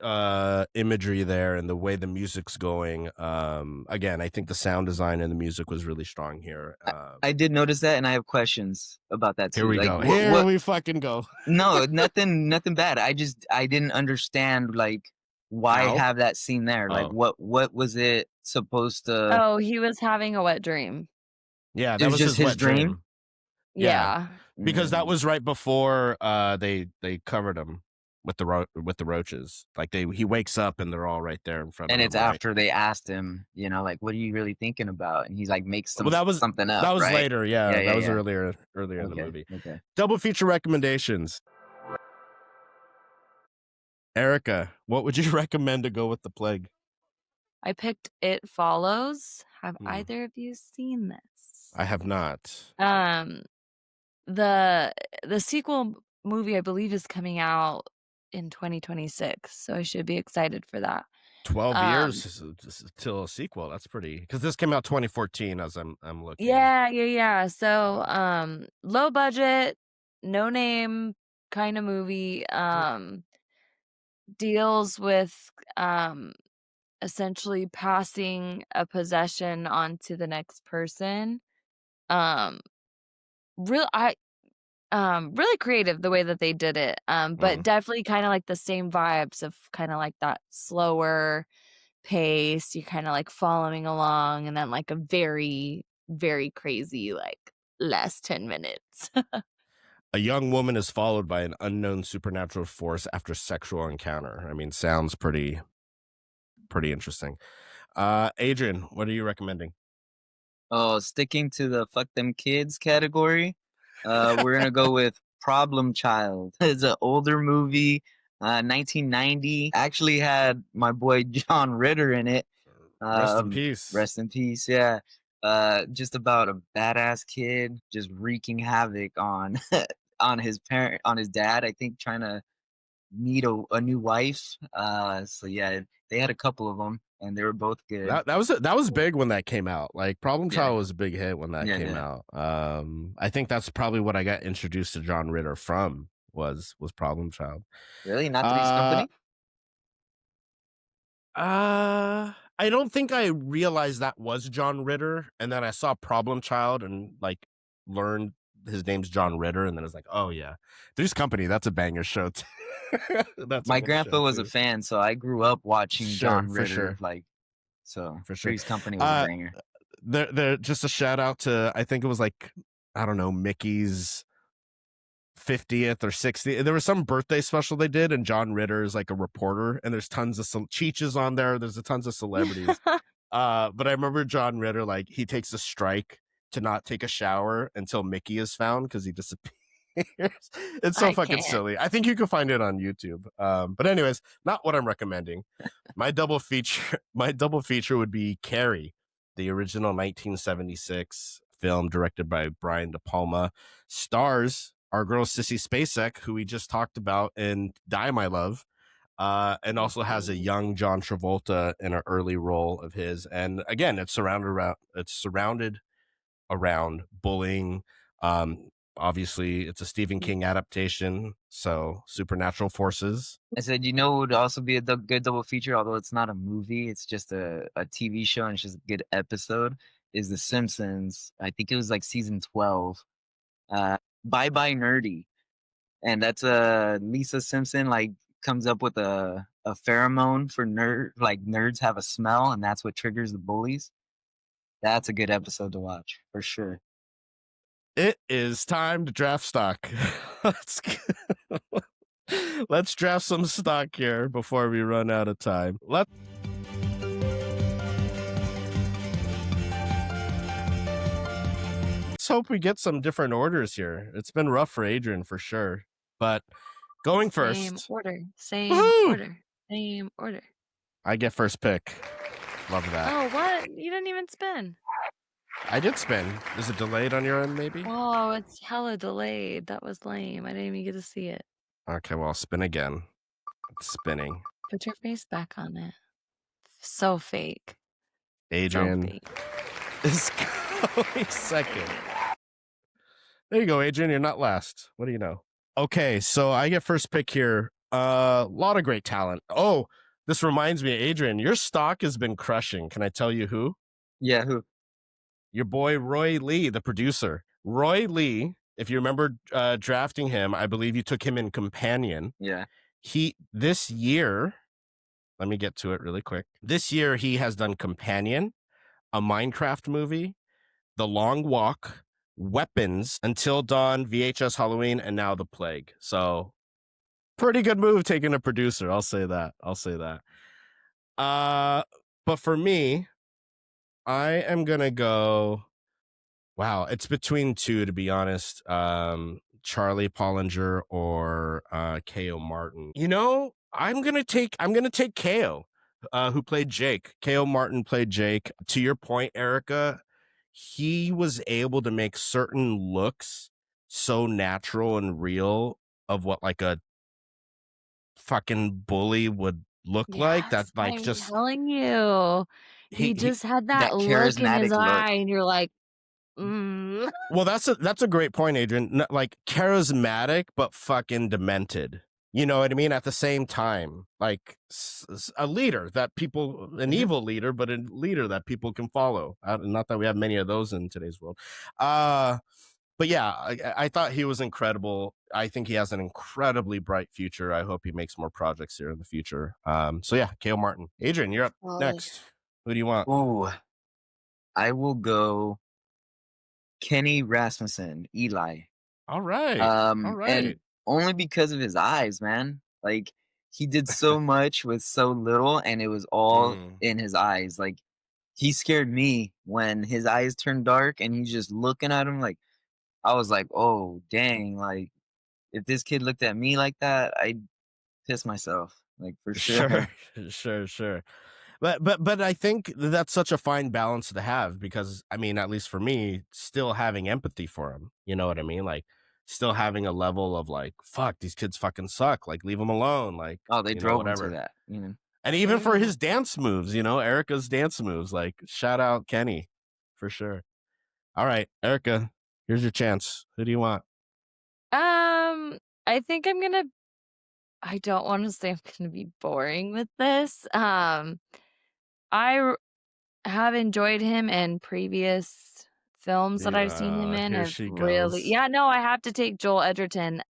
imagery there, and the way the music's going. Again, I think the sound design and the music was really strong here. I did notice that, and I have questions about that too. Here we like, go. Here we fucking go. No, nothing bad. I didn't understand like why How? have that scene there. Like Oh. what was it supposed to? Oh, he was having a wet dream. Yeah, It that was was just his his wet dream? Yeah. Because that Mm. was right before they covered him with the roaches. Like he wakes up and they're all right there in front And of it's him. Right? after they asked him, like, what are you really thinking about? And he's like, makes Well, that was something up. that was right? later. Yeah, that was yeah. earlier in the Okay, movie. Okay. Double feature recommendations. Erica, what would you recommend to go with the plague? I picked It Follows. Have Hmm. either of you seen this? I have not. The sequel movie I believe is coming out in 2026, so I should be excited for that. 12 years till a sequel. That's pretty, because this came out 2014 as I'm looking. Yeah. So low budget, no name kind of movie. Deals with essentially passing a possession on to the next person. Real I Really creative the way that they did it. But definitely kind of like the same vibes of kind of like that slower pace. You're kind of like following along, and then like a very, very crazy like last 10 minutes. A young woman is followed by an unknown supernatural force after sexual encounter. I mean, sounds pretty interesting. Adrian, what are you recommending? Oh, sticking to the fuck them kids category, we're gonna go with Problem Child. It's an older movie, 1990. Actually had my boy John Ritter in it. Rest in peace. Rest in peace. Yeah. Just about a badass kid just wreaking havoc on on his dad. I think trying to meet a new wife. So yeah, they had a couple of them, and they were both good. That was big when that came out. Like Problem Child was a big hit when that came Yeah. out. I think that's probably what I got introduced to John Ritter from was Problem Child. Really? Not Three's Company? I don't think I realized that was John Ritter, and then I saw Problem Child and like learned his name's John Ritter, and then it's like, oh yeah, Three's Company. That's a banger show. That's a My good show grandpa was a too. fan, so I grew up watching John Sure, for Ritter. sure, Like, so for sure. Three's Company was a banger. There, just a shout out to, I think it was like, I don't know, Mickey's 50th or 60th. There was some birthday special they did, and John Ritter is like a reporter, and there's tons of Cheech is on there. There's tons of celebrities. But I remember John Ritter, like, he takes a strike to not take a shower until Mickey is found because he disappears. It's so I fucking can't. silly. I think you can find it on YouTube. But anyways, not what I'm recommending. My double feature would be Carrie, the original 1976 film directed by Brian De Palma, stars our girl Sissy Spacek, who we just talked about in Die My Love, and also has a young John Travolta in an early role of his. And again, it's surrounded around bullying. Obviously, it's a Stephen King adaptation, so supernatural forces. I said, it would also be a good double feature, although it's not a movie, it's just a TV show and it's just a good episode, is The Simpsons. I think it was like season 12. Bye Bye Nerdy. And that's Lisa Simpson like comes up with a pheromone for nerds have a smell, and that's what triggers the bullies. That's a good episode to watch for sure. It is time to draft stock. Let's draft some stock here before we run out of time. Let's hope we get some different orders here. It's been rough for Adrian for sure. But going first. Same order. Same order. I get first pick. Love that. Oh, what? You didn't even spin. I did spin. Is it delayed on your end, maybe? Oh, it's hella delayed. That was lame. I didn't even get to see it. Okay, well, I'll spin again. It's spinning. Put your face back on it. So fake. Adrian So fake. is going second. There you go, Adrian. You're not last. What do you know? Okay, so I get first pick here. A lot of great talent. Oh, this reminds me, Adrian, your stock has been crushing. Can I tell you who? Yeah, who? Your boy Roy Lee, the producer. Roy Lee, if you remember drafting him, I believe you took him in Companion. Yeah. This year, let me get to it really quick. This year, he has done Companion, a Minecraft movie, The Long Walk, Weapons, Until Dawn, VHS Halloween, and now The Plague. So pretty good move taking a producer. I'll say that. But for me, I am going to go, wow, it's between two, to be honest. Charlie Pollinger or K.O. Martin. I'm going to take K.O., who played Jake. K.O. Martin played Jake. To your point, Erica, he was able to make certain looks so natural and real of what like a fucking bully would look like. That's like I'm just telling you. He just had that look in his charismatic look. eye, and you're like, mm. Well, that's a great point, Adrian. Like charismatic, but fucking demented. You know what I mean? At the same time, like a leader that people, an evil leader, but a leader that people can follow. Not that we have many of those in today's world. But yeah, I thought he was incredible. I think he has an incredibly bright future. I hope he makes more projects here in the future. So yeah, K.O. Martin. Adrian, you're up next. Who do you want? Oh, I will go Kenny Rasmussen, Eli. All right. And only because of his eyes, man. Like, he did so much with so little, and it was all in his eyes. Like, he scared me when his eyes turned dark and he's just looking at him. Like, I was like, oh, dang. Like, if this kid looked at me like that, I'd piss myself. Like, for sure. Sure. But I think that's such a fine balance to have because, I mean, at least for me, still having empathy for him. You know what I mean? Like, still having a level of like, fuck, these kids fucking suck. Like, leave them alone. Like, oh, they drove him to that. You know? And even for his dance moves, Erica's dance moves, like, shout out Kenny for sure. All right, Erica, here's your chance. Who do you want? I think I don't want to say I'm gonna be boring with this. I have enjoyed him in previous films that I've seen him in Here have she really goes. yeah, no, I have to take Joel Edgerton.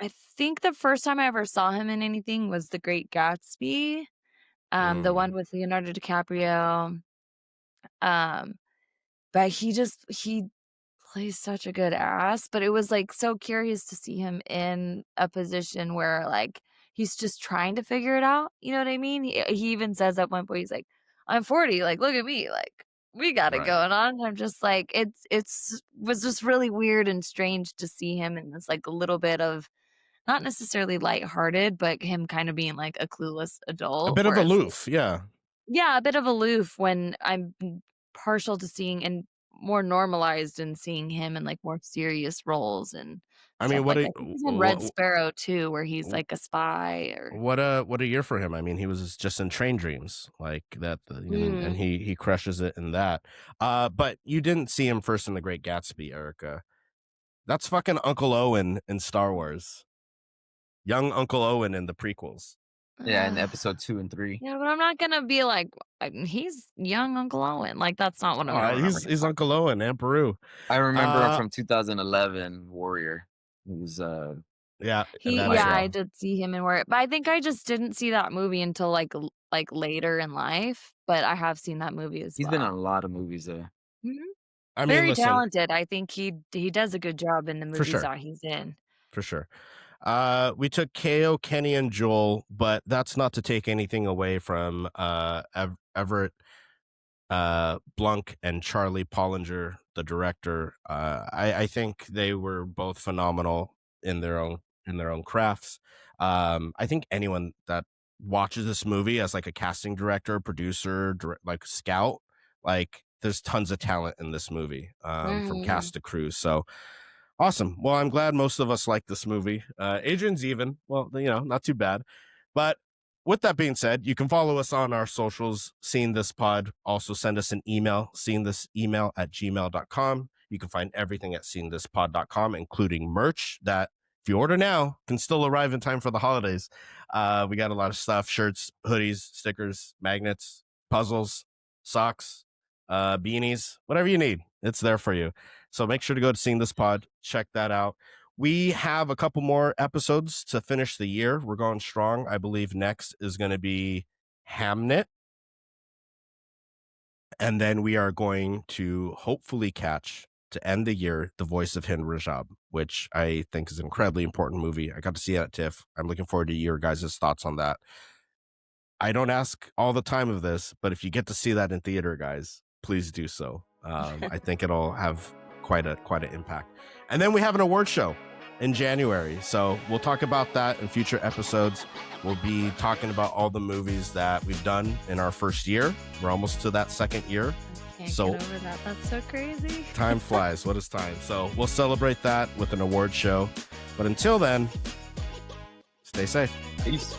I think the first time I ever saw him in anything was The Great Gatsby, the Mm. one with Leonardo DiCaprio. Um, but he plays such a good ass, but it was, like, so curious to see him in a position where, like, he's just trying to figure it out, you know what I mean? He even says at one point, he's like, "I'm 40, like, look at me, like, we got it Right. going on." And I'm just like, it's was just really weird and strange to see him in this, like, a little bit of not necessarily lighthearted, but him kinda being, like, a clueless A adult bit of where it's like aloof, yeah. yeah, a bit of aloof when I'm partial to seeing and more normalized in seeing him in, like, more serious roles and I mean, stuff like I think he's in Red Sparrow too, where he's like a spy or what a year for him. I mean, he was just in Train Dreams, like that, and Mm. he crushes it in that. But you didn't see him first in The Great Gatsby, Erica. That's fucking Uncle Owen in Star Wars. Young Uncle Owen in the prequels. Yeah, in episode 2 and 3. Yeah, but I'm not gonna be like, he's young Uncle Owen, like, that's not what I'm gonna remember him He's from. Uncle Owen and Peru. I remember him Uh, from 2011 Warrior. He was yeah, that as Yeah, I Mike. well. did see him in War but I think I just didn't see that movie until, like, later in life, but I have seen that movie as He's been in a well. lot of movies though. Mhm. I mean, Very listen, talented, I think he does a good job in the for movies sure, that he's in. for sure. We took KO, Kenny, and Joel, but that's not to take anything away from Everett Blunk and Charlie Pollinger, the director. I think they were both phenomenal in their own crafts. I think anyone that watches this movie as like a casting director, producer, like scout, like there's tons of talent in this movie, from Mhm. cast to crew. So awesome. Well, I'm glad most of us like this movie. Adrian's even, well, not too bad. But with that being said, you can follow us on our socials, Seeing This Pod. Also send us an email, seeingthisemail@gmail.com. You can find everything at seeingthispod.com, including merch that if you order now can still arrive in time for the holidays. We got a lot of stuff, shirts, hoodies, stickers, magnets, puzzles, socks, beanies, whatever you need. It's there for you. So make sure to go to Seeing This Pod, check that out. We have a couple more episodes to finish the year. We're going strong. I believe next is going to be Hamnet. And then we are going to hopefully catch, to end the year, The Voice of Hind Rajab, which I think is an incredibly important movie. I got to see it at TIFF. I'm looking forward to your guys' thoughts on that. I don't ask all the time of this, but if you get to see that in theater, guys, please do so. I think it'll have quite an impact. And then we have an award show in January. So we'll talk about that in future episodes. We'll be talking about all the movies that we've done in our first year. We're almost to that second year. Can't So get over that. That's so crazy. time flies. What is time? So we'll celebrate that with an award show. But until then, stay safe. Peace.